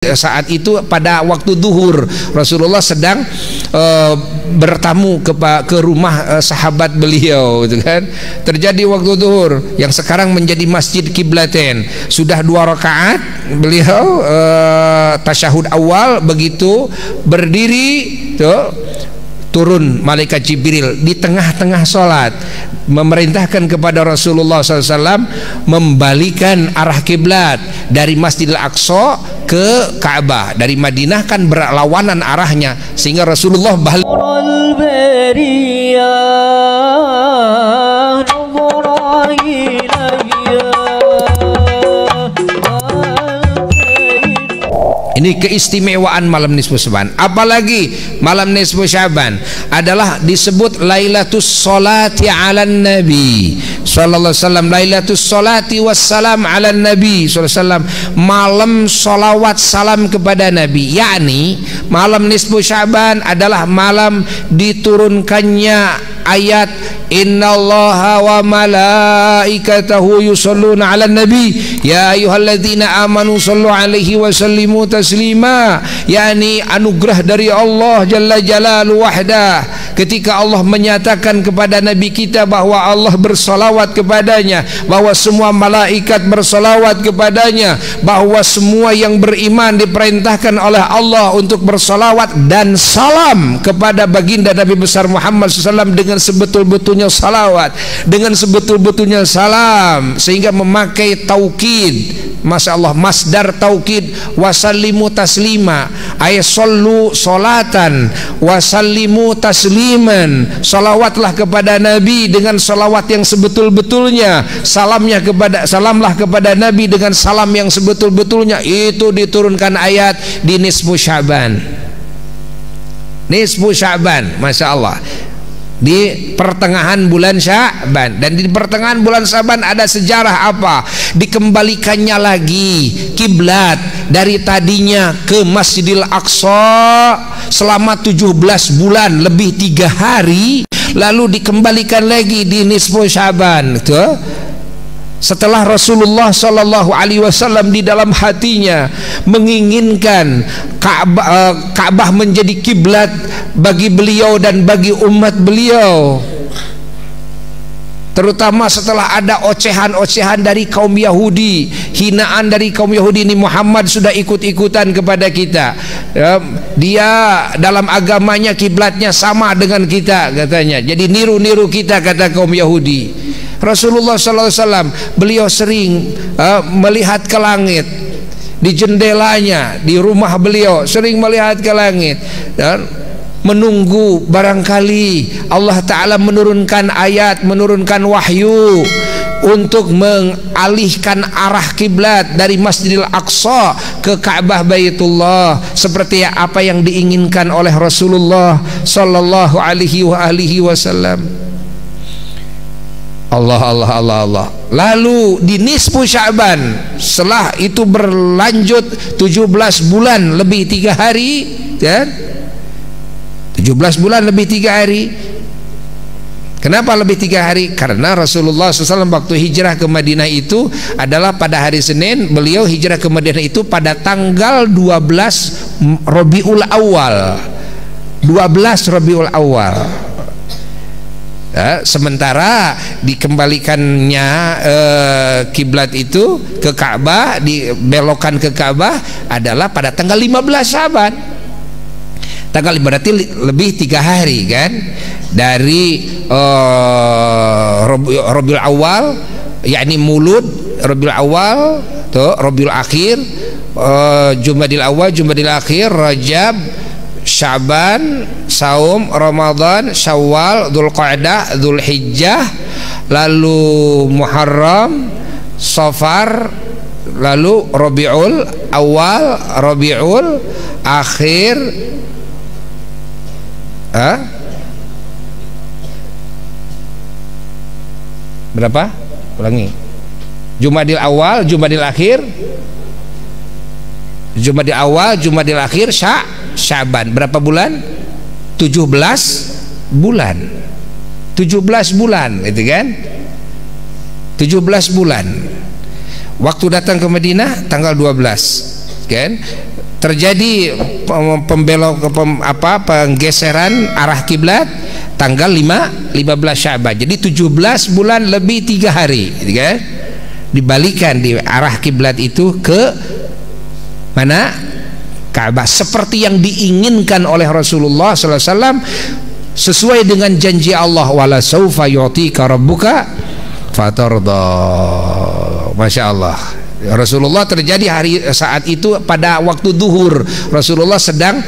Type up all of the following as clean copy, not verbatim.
Saat itu pada waktu zuhur Rasulullah sedang bertamu ke rumah sahabat beliau, gitu kan. Terjadi waktu zuhur yang sekarang menjadi Masjid Qiblatain. Sudah 2 rakaat beliau tasyahud awal, begitu berdiri tuh turun malaikat Jibril di tengah-tengah sholat memerintahkan kepada Rasulullah SAW membalikan arah kiblat dari Masjidil Aqsa ke Ka'bah. Dari Madinah kan berlawanan arahnya, sehingga Rasulullah balik. Ini keistimewaan malam nisfu Sya'ban. Apalagi malam nisfu Sya'ban adalah disebut Lailatus Sholati 'alan Nabi sallallahu alaihi wasallam, Lailatus Sholati wassalam 'alan Nabi sallallahu alaihi wasallam, malam salawat salam kepada Nabi. Yakni malam nisfu Sya'ban adalah malam diturunkannya ayat innallaha wa malaikatahu yusholluna 'alan nabi ya ayyuhalladzina amanu shallu 'alaihi wa sallimu taslima, yakni anugerah dari Allah jalla jalaluhu wahdah, ketika Allah menyatakan kepada nabi kita bahwa Allah bersolawat kepadanya, bahwa semua malaikat bersolawat kepadanya, bahwa semua yang beriman diperintahkan oleh Allah untuk bersolawat dan salam kepada baginda Nabi besar Muhammad SAW dengan sebetul-betulnya salawat, dengan sebetul-betulnya salam, sehingga memakai taukid, masya Allah, masdar taukid, wasallimu taslima, ay sallu solatan wasallimu tasliman, salawatlah kepada Nabi dengan salawat yang sebetul-betulnya, salamlah kepada Nabi dengan salam yang sebetul-betulnya. Itu diturunkan ayat di nisfu Sya'ban, nisfu Sya'ban, masya Allah, di pertengahan bulan Sya'ban. Dan di pertengahan bulan Sya'ban ada sejarah apa? Dikembalikannya lagi kiblat dari tadinya ke Masjidil Aqsa selama 17 bulan lebih 3 hari, lalu dikembalikan lagi di nisfu Sya'ban. Setelah Rasulullah Shallallahu Alaihi Wasallam di dalam hatinya menginginkan Ka'bah menjadi kiblat bagi beliau dan bagi umat beliau, terutama setelah ada ocehan-ocehan dari kaum Yahudi, hinaan dari kaum Yahudi. Ini Muhammad sudah ikut-ikutan kepada kita, dia dalam agamanya kiblatnya sama dengan kita katanya, jadi niru-niru kita, kata kaum Yahudi. Rasulullah SAW beliau sering melihat ke langit di jendelanya di rumah beliau, sering melihat ke langit dan menunggu barangkali Allah Ta'ala menurunkan ayat, menurunkan wahyu untuk mengalihkan arah kiblat dari Masjidil Aqsa ke Ka'bah Baitullah, seperti apa yang diinginkan oleh Rasulullah Sallallahu Alaihi Wasallam. Allah. Lalu di nisfu Sya'ban, setelah itu berlanjut 17 bulan lebih 3 hari, kan? 17 bulan lebih 3 hari. Kenapa lebih 3 hari? Karena Rasulullah SAW waktu hijrah ke Madinah itu adalah pada hari Senin. Beliau hijrah ke Madinah itu pada tanggal 12 Rabiul Awal, 12 Rabiul Awal. Sementara dikembalikannya kiblat itu ke Ka'bah, dibelokkan ke Ka'bah adalah pada tanggal 15 Sya'ban. Tanggal berarti lebih 3 hari kan, dari Rabiul Awal, yakni Mulud, Rabiul Awal, tuh Rabiul Akhir, Jumadil Awal, Jumadil Akhir, Rajab, Sya'ban, Saum, Ramadan, Syawal, Dzulqa'dah, Dzulhijjah, lalu Muharram, Safar, lalu Rabiul Awal, Rabiul Akhir, berapa? Ulangi. Jumadil Awal, Jumadil Akhir, Jumadil Awal, Jumadil Akhir, Sya'ban. Berapa bulan? 17 bulan. 17 bulan, gitu kan? 17 bulan. Waktu datang ke Madinah tanggal 12, kan? terjadi penggeseran arah kiblat tanggal 15 Sya'ban. Jadi 17 bulan lebih 3 hari, gitu kan? Dibalikan di arah kiblat itu ke mana? Ka'bah, seperti yang diinginkan oleh Rasulullah sallallahu alaihi wasallam, sesuai dengan janji Allah, wala saufa yu'tika rabbuka fatarda. Masya Allah, Rasulullah terjadi saat itu pada waktu duhur. Rasulullah sedang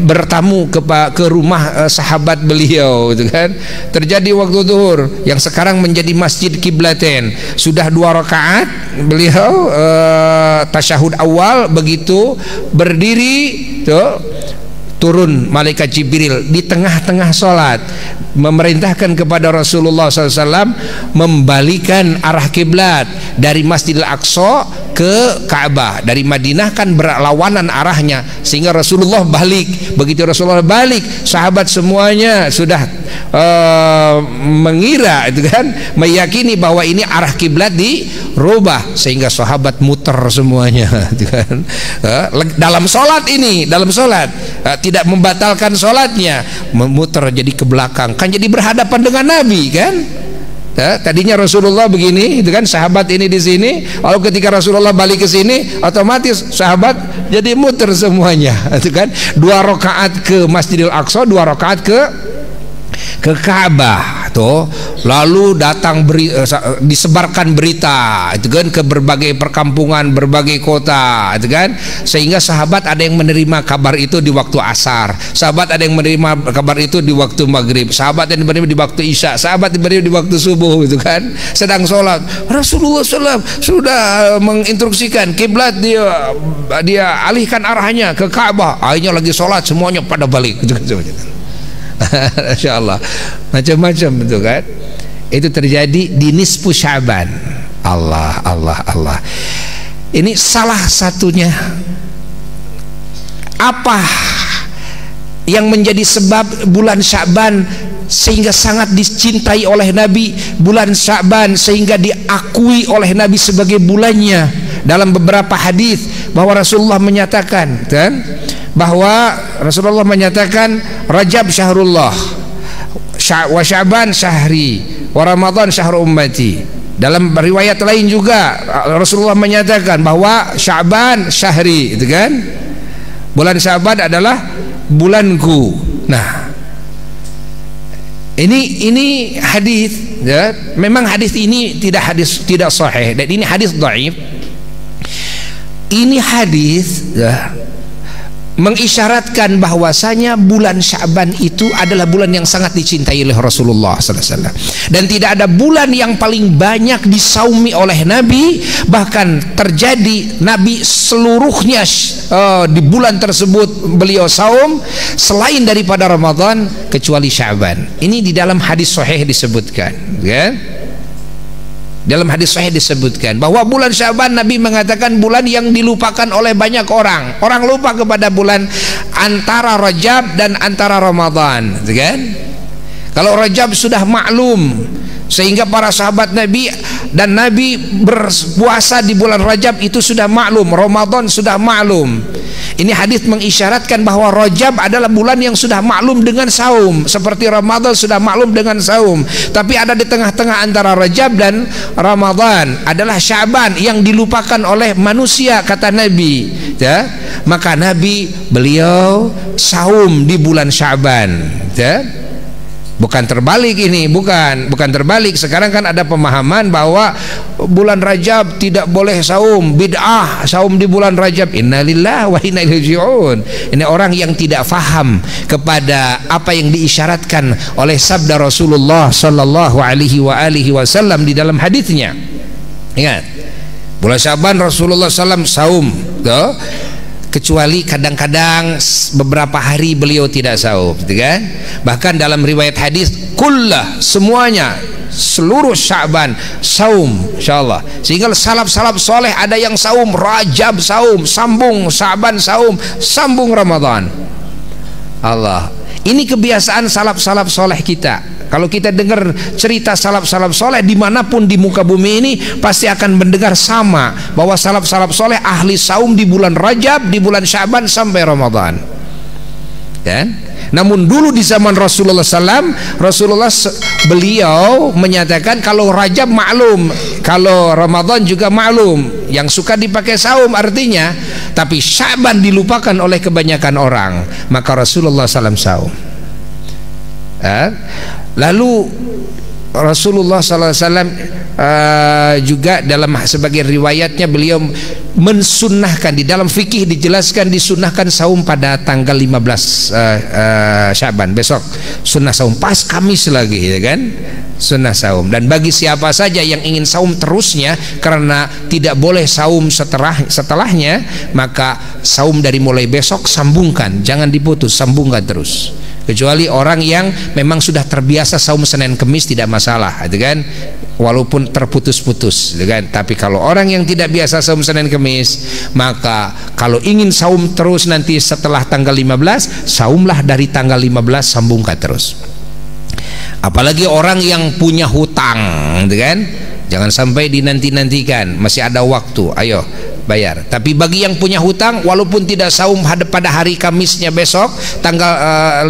bertamu ke rumah sahabat beliau, gitu kan. Terjadi waktu duhur yang sekarang menjadi Masjid Kiblatain. Sudah 2 rakaat beliau tasyahud awal, begitu berdiri tuh turun malaikat Jibril di tengah-tengah sholat, memerintahkan kepada Rasulullah SAW membalikan arah kiblat dari Masjidil Aqsa ke Ka'bah. Dari Madinah kan berlawanan arahnya, sehingga Rasulullah balik. Begitu Rasulullah balik, sahabat semuanya sudah mengira, itu kan, meyakini bahwa ini arah kiblat dirubah, sehingga sahabat muter semuanya, itu kan. Dalam sholat ini, dalam sholat tidak membatalkan sholatnya, memutar jadi ke belakang, kan jadi berhadapan dengan Nabi, kan. Tadinya Rasulullah begini, itu kan, sahabat ini di sini. Lalu ketika Rasulullah balik ke sini, otomatis sahabat jadi muter semuanya, itu kan. 2 rakaat ke Masjidil Aqsa, 2 rakaat ke Ka'bah tuh. Lalu datang disebarkan berita, itu kan, ke berbagai perkampungan, berbagai kota, itu kan, sehingga sahabat ada yang menerima kabar itu di waktu asar, sahabat ada yang menerima kabar itu di waktu maghrib, sahabat yang menerima di waktu isya, sahabat yang menerima di waktu subuh, itu kan, sedang sholat. Rasulullah SAW sudah menginstruksikan kiblat, dia alihkan arahnya ke Ka'bah. Akhirnya lagi sholat semuanya pada balik, gitu kan. Masya Allah, macam-macam itu kan. Itu terjadi di nisfu Sya'ban. Allah, Allah, Allah. Ini salah satunya. Apa yang menjadi sebab bulan Sya'ban sehingga sangat dicintai oleh Nabi, bulan Sya'ban sehingga diakui oleh Nabi sebagai bulannya? Dalam beberapa hadis bahwa Rasulullah menyatakan, kan, bahwa Rasulullah menyatakan Rajab syahrullah wa Sya'ban syahri wa Ramadan syahru ummati. Dalam riwayat lain juga Rasulullah menyatakan bahwa Sya'ban syahri, itu kan, bulan Sya'ban adalah bulanku. Nah, ini hadis, ya, memang hadis ini tidak sahih, dan ini hadis dhaif. Ini hadis, ya, mengisyaratkan bahwasanya bulan Sya'ban itu adalah bulan yang sangat dicintai oleh Rasulullah SAW, dan tidak ada bulan yang paling banyak disaumi oleh Nabi. Bahkan terjadi Nabi seluruhnya di bulan tersebut beliau saum selain daripada Ramadan, kecuali Sya'ban. Ini di dalam hadis sahih disebutkan, kan? Dalam hadis sahih disebutkan bahwa bulan Sya'ban Nabi mengatakan bulan yang dilupakan oleh banyak orang. Orang lupa kepada bulan antara Rajab dan antara Ramadan, kan? Kalau Rajab sudah maklum, sehingga para sahabat Nabi dan Nabi berpuasa di bulan Rajab itu sudah maklum, Ramadan sudah maklum. Ini hadis mengisyaratkan bahwa Rajab adalah bulan yang sudah maklum dengan saum, seperti Ramadan sudah maklum dengan saum. Tapi ada di tengah-tengah antara Rajab dan Ramadan adalah Sya'ban yang dilupakan oleh manusia, kata Nabi, ya. Maka Nabi beliau saum di bulan Sya'ban, ya. Bukan terbalik ini, bukan terbalik. Sekarang kan ada pemahaman bahwa bulan Rajab tidak boleh saum, bid'ah saum di bulan Rajab. Innalillahi wa inna ilaihi raji'un. Ini orang yang tidak faham kepada apa yang diisyaratkan oleh sabda Rasulullah sallallahu alaihi wasallam di dalam hadisnya. Ingat, bulan Sya'ban Rasulullah SAW saum, tuh. Kecuali kadang-kadang beberapa hari beliau tidak saum, gitu kan? Bahkan dalam riwayat hadis kullah, semuanya, seluruh Sya'ban saum, insyaallah. Sehingga salaf-salaf soleh ada yang saum Rajab saum, sambung Sya'ban saum, sambung Ramadan. Allah, Ini kebiasaan salaf-salaf soleh kita. Kalau kita dengar cerita salaf-salaf soleh dimanapun di muka bumi ini, pasti akan mendengar sama, bahwa salaf-salaf soleh ahli saum di bulan Rajab, di bulan Syaban sampai Ramadan. Kan? Namun dulu di zaman Rasulullah SAW, beliau menyatakan kalau Rajab maklum, kalau Ramadan juga maklum, yang suka dipakai saum artinya, tapi Syaban dilupakan oleh kebanyakan orang, maka Rasulullah SAW saum. Lalu Rasulullah SAW juga dalam sebagai riwayatnya beliau mensunnahkan, di dalam fikih dijelaskan disunnahkan saum pada tanggal 15 Syaban, besok sunnah saum, pas Kamis lagi, ya kan, sunnah saum. Dan bagi siapa saja yang ingin saum terusnya, karena tidak boleh saum setelahnya, maka saum dari mulai besok sambungkan, jangan diputus, sambungkan terus. Kecuali orang yang memang sudah terbiasa saum Senin Kemis tidak masalah, gitu kan, walaupun terputus-putus, gitu kan. Tapi kalau orang yang tidak biasa saum Senin Kemis, maka kalau ingin saum terus nanti setelah tanggal 15, saumlah dari tanggal 15, sambungkan terus. Apalagi orang yang punya hutang, gitu kan, jangan sampai dinanti-nantikan, masih ada waktu, ayo bayar. Tapi bagi yang punya hutang, walaupun tidak saum pada hari Kamisnya besok tanggal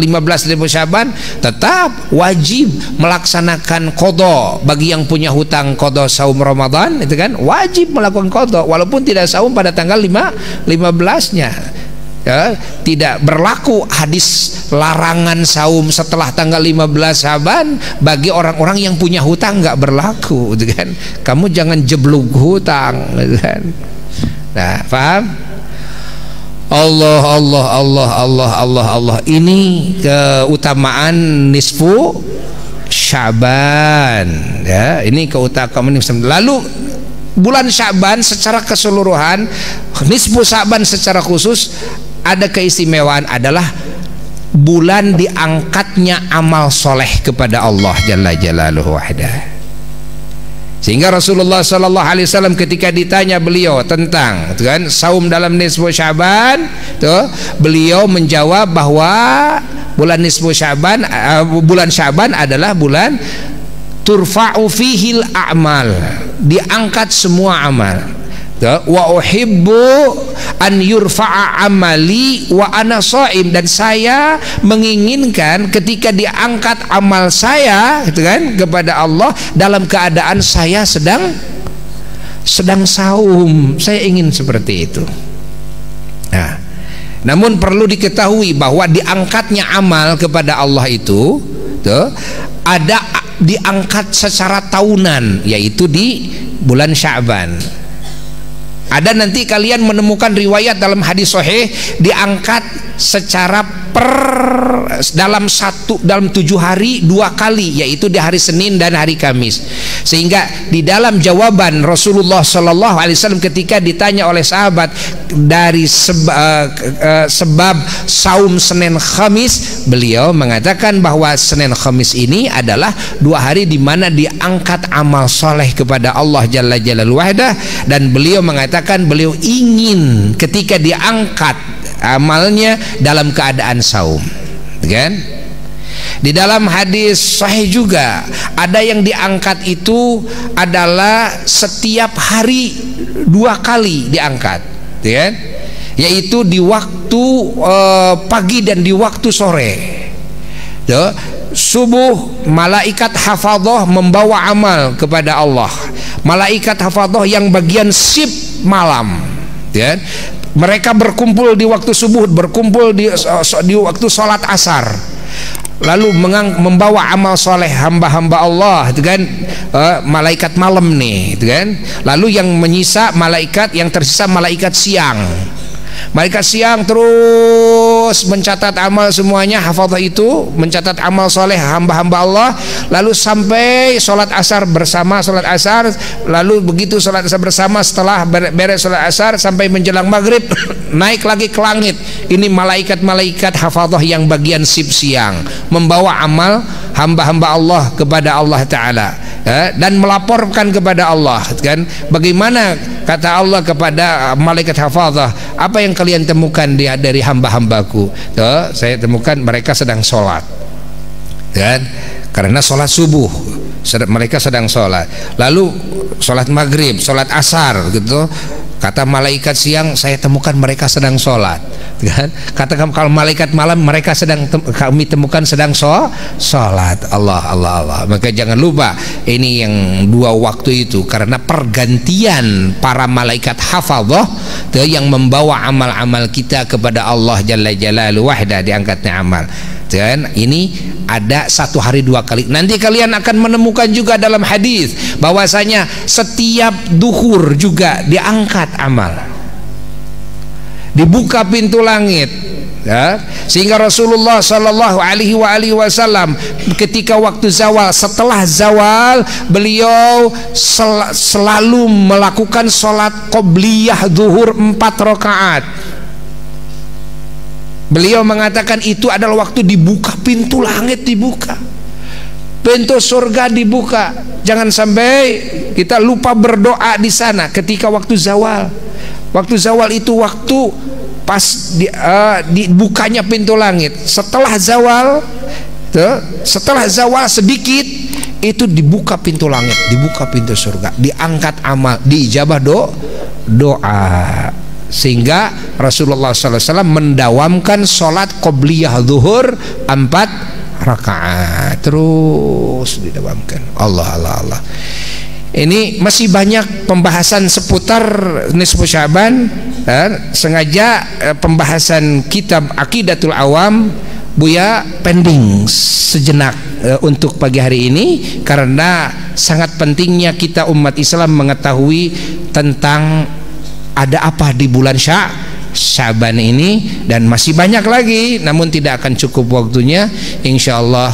15 Syaban, tetap wajib melaksanakan qadha. Bagi yang punya hutang qadha saum Ramadan, itu kan wajib melakukan qadha walaupun tidak saum pada tanggal 15-nya. Ya, tidak berlaku hadis larangan saum setelah tanggal 15 Syaban bagi orang-orang yang punya hutang, nggak berlaku, gitu kan. Kamu jangan jeblok hutang, gitu kan. Nah, paham? Allah. Ini keutamaan nisfu Syaban, ya. Ini keutamaan nisfu. Lalu bulan Syaban secara keseluruhan, nisfu Syaban secara khusus ada keistimewaan, adalah bulan diangkatnya amal soleh kepada Allah Jalla Jalaluhu wahdah. Sehingga Rasulullah SAW ketika ditanya beliau tentang kan saum dalam nisfu Syaban, tuh, beliau menjawab bahwa bulan nisfu Syaban, bulan Syaban adalah bulan turfa'u fihil a'mal, diangkat semua amal. Wa uhibbu an yurfa'a amali wa ana shaim, dan saya menginginkan ketika diangkat amal saya, gitu kan, kepada Allah dalam keadaan saya sedang saum. Saya ingin seperti itu. Nah, namun perlu diketahui bahwa diangkatnya amal kepada Allah itu tuh, ada diangkat secara tahunan, yaitu di bulan Syaban. Ada nanti kalian menemukan riwayat dalam hadis sahih diangkat secara dalam 7 hari 2 kali, yaitu di hari Senin dan hari Kamis. Sehingga di dalam jawaban Rasulullah SAW ketika ditanya oleh sahabat dari sebab saum Senin Kamis, beliau mengatakan bahwa Senin Kamis ini adalah 2 hari di mana diangkat amal soleh kepada Allah Jalla Jalaluhu wahdah, dan beliau mengatakan beliau ingin ketika diangkat amalnya dalam keadaan saum, kan? Di dalam hadis sahih juga ada yang diangkat itu adalah setiap hari 2 kali diangkat, kan? Yaitu di waktu pagi dan di waktu sore. Subuh malaikat hafadhah membawa amal kepada Allah. Malaikat hafadhah yang bagian sip malam, kan? Mereka berkumpul di waktu subuh, berkumpul di waktu sholat asar, lalu membawa amal soleh hamba-hamba Allah, itu kan, malaikat malam nih, itu kan. Lalu yang menyisa malaikat, yang tersisa malaikat siang. Malaikat siang terus mencatat amal semuanya, hafadzah itu mencatat amal soleh hamba-hamba Allah. Lalu sampai sholat asar bersama, sholat asar, lalu begitu sholat asar bersama, setelah beres sholat asar sampai menjelang maghrib naik lagi ke langit. Ini malaikat-malaikat hafadzah yang bagian sip siang membawa amal hamba-hamba Allah kepada Allah Ta'ala. dan melaporkan kepada Allah kan. Bagaimana kata Allah kepada malaikat hafazah, apa yang kalian temukan dari hamba-hambaku? Saya temukan mereka sedang sholat kan, karena sholat subuh mereka sedang sholat, lalu sholat maghrib, sholat asar gitu. Kata malaikat siang, saya temukan mereka sedang sholat kan. Kata kalau malaikat malam, mereka kami temukan sedang sholat. Allah. Maka jangan lupa, ini yang dua waktu itu karena pergantian para malaikat hafadzah yang membawa amal-amal kita kepada Allah Jalla Jalaluhu wahda, diangkatnya amal. Dan ini ada 1 hari 2 kali. Nanti kalian akan menemukan juga dalam hadis bahwasanya setiap duhur juga diangkat amal, dibuka pintu langit ya. Sehingga Rasulullah Shallallahu Alaihi Wasallam ketika waktu zawal, setelah zawal beliau selalu melakukan sholat qobliyah duhur 4 rakaat. Beliau mengatakan itu adalah waktu dibuka pintu langit, dibuka pintu surga, dibuka. Jangan sampai kita lupa berdoa di sana ketika waktu zawal. Waktu zawal itu waktu pas dibukanya pintu langit. Setelah zawal sedikit itu dibuka pintu langit, dibuka pintu surga, diangkat amal, diijabah doa. Sehingga Rasulullah SAW mendawamkan sholat qobliyah zuhur 4 rakaat, terus didawamkan. Allah. Ini masih banyak pembahasan seputar nisfu Sya'ban. Sengaja pembahasan kitab Aqidatul Awam Buya pending sejenak untuk pagi hari ini, karena sangat pentingnya kita umat Islam mengetahui tentang ada apa di bulan Sya'ban ini, dan masih banyak lagi namun tidak akan cukup waktunya. Insyaallah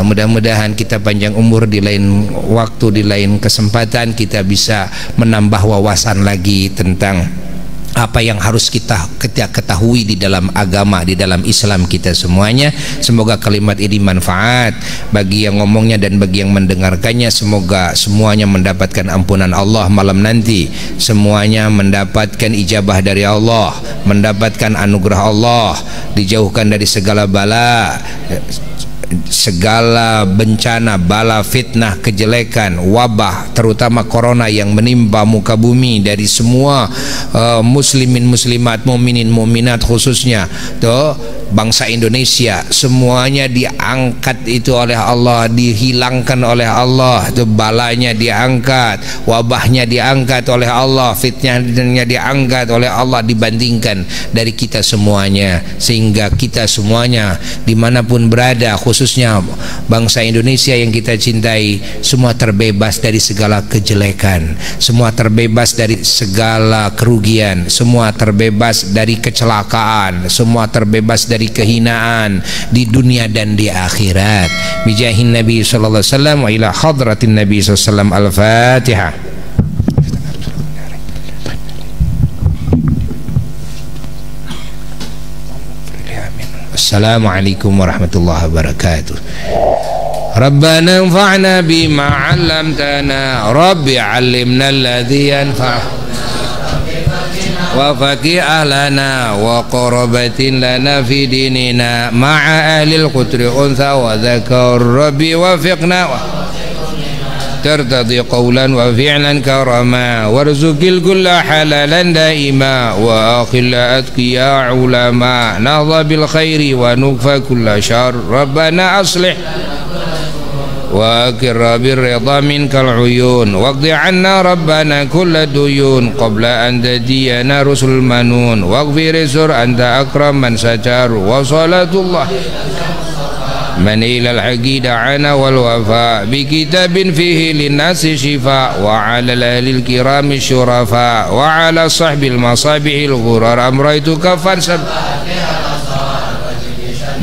mudah-mudahan kita panjang umur, di lain waktu, di lain kesempatan kita bisa menambah wawasan lagi tentang apa yang harus kita ketahui di dalam agama, di dalam Islam kita semuanya. Semoga kalimat ini manfaat bagi yang ngomongnya dan bagi yang mendengarkannya. Semoga semuanya mendapatkan ampunan Allah malam nanti, semuanya mendapatkan ijabah dari Allah, mendapatkan anugerah Allah, dijauhkan dari segala bala, segala bencana, bala, fitnah, kejelekan, wabah, terutama corona yang menimpa muka bumi dari semua muslimin muslimat, mukminin mukminat, khususnya bangsa Indonesia. Semuanya diangkat itu oleh Allah, dihilangkan oleh Allah, itu balanya diangkat, wabahnya diangkat oleh Allah, fitnahnya diangkat oleh Allah, dibandingkan dari kita semuanya. Sehingga kita semuanya dimanapun berada, khususnya bangsa Indonesia yang kita cintai, semua terbebas dari segala kejelekan, semua terbebas dari segala kerugian, semua terbebas dari kecelakaan, semua terbebas dari kehinaan di dunia dan di akhirat. Bijahin Nabi sallallahu alaihi wasallam wa ila hadratin Nabi sallallahu alaihi wasallam. Al-Fatihah. Assalamualaikum warahmatullahi wabarakatuh. Rabbana anfa'na bima 'allamtana, Rabbi 'allimna alladhi yanfa'una wa faqih ahlana wa qarabatin lana fi dinina ma'a ahlil qutri untha wa dhakar. Rabbi wafiqna wa ترتضي قولا وفعلا كرما وارزق الكل حلالا دائما وآخل أتقياء علماء نهضى بالخير ونكفى كل شر ربنا أصلح وأكر بالرضا منك العيون واقض عنا ربنا كل الديون قبل أن تدينا رسل المنون واغفر السر أنت أكرم من ستر وصلاة الله من إلى الحق دعانا والوفاء بكتاب فيه للناس شفاء وعلى الأهل الكرام الشرفاء وعلى صحب المصابيح الغرار أمريتك فانسب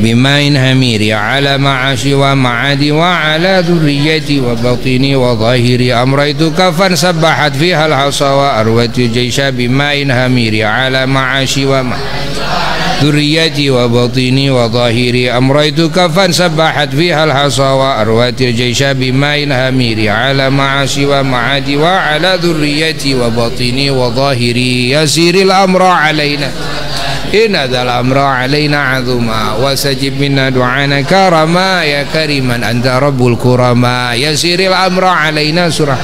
بماء همير على معاشي ومعادي وعلى ذريتي وبطني وظاهري أمريتك فانسبحت فيها الحصى وأروت الجيش بماء همير على معاشي ومعادي ذريتي وبطيني وظاهري أمريتك فانسبحت فيها الحصى وأروت الجيش بماء الهمير على معاشي ومعادي وعلى ذريتي وبطيني وظاهري يسير الأمر علينا إن ذا الأمر علينا عظما واستجب منا دعانا كرما يا كريما أنت رب الكرما يسير الأمر علينا سرعة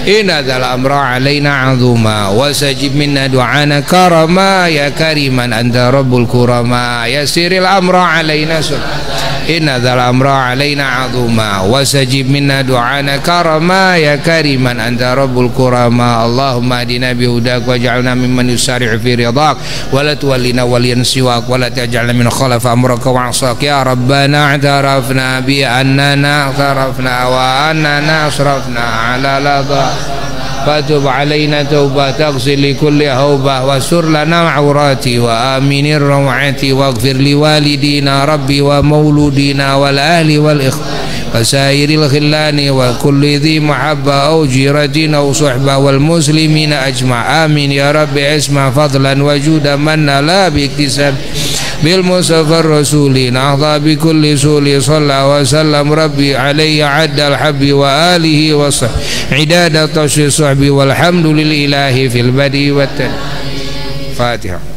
إن ذا الأمر علينا عظما واستجب منا دعانا كرما يا كريما أنت رب الكرما يسير الأمر علينا سرعة إن ذا الأمر علينا عظما واستجب منا دعانا كرما يا كريما أنت رب الكرما اللهم اهدنا بهداك واجعلنا ممن يسارع في رضاك ولا تولنا وليا سواك ولا تجعلنا من خلف أمرك وعصاك يا ربنا اعترفنا بأننا اعترفنا وأننا أسرفنا على لظى فتب علينا توبة تغسل لكل هوبة واستر لنا عوراتي وآمن الروعات واغفر لوالدينا ربي ومولودينا والأهل والإخوة وسائر الخلان وكل ذي محبة أو جيرة أو صحبة والمسلمين أجمع آمين يا رب اسمع فضلا وجودا من لا باكتساب بالمصطفى الرسول نهضى بكل سول صلى وسلم ربي عليه عد الحب وآله وصحبه عداد طش الصحب والحمد لله في البدء والتالي. فاتحة.